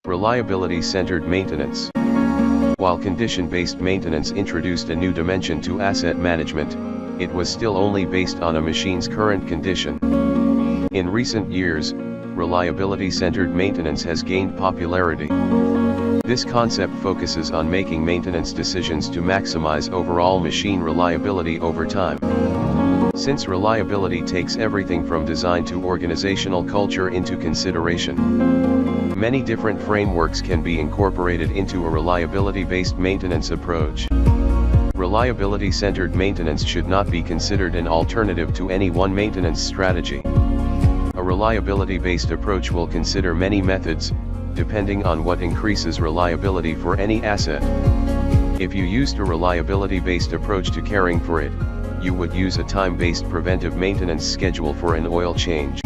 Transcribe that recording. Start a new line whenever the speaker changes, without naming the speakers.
Reliability-centered maintenance. While condition-based maintenance introduced a new dimension to asset management, it was still only based on a machine's current condition. In recent years, reliability-centered maintenance has gained popularity. This concept focuses on making maintenance decisions to maximize overall machine reliability over time. Since reliability takes everything from design to organizational culture into consideration, many different frameworks can be incorporated into a reliability-based maintenance approach. Reliability-centered maintenance should not be considered an alternative to any one maintenance strategy. A reliability-based approach will consider many methods, depending on what increases reliability for any asset. If you used a reliability-based approach to caring for it, you would use a time-based preventive maintenance schedule for an oil change.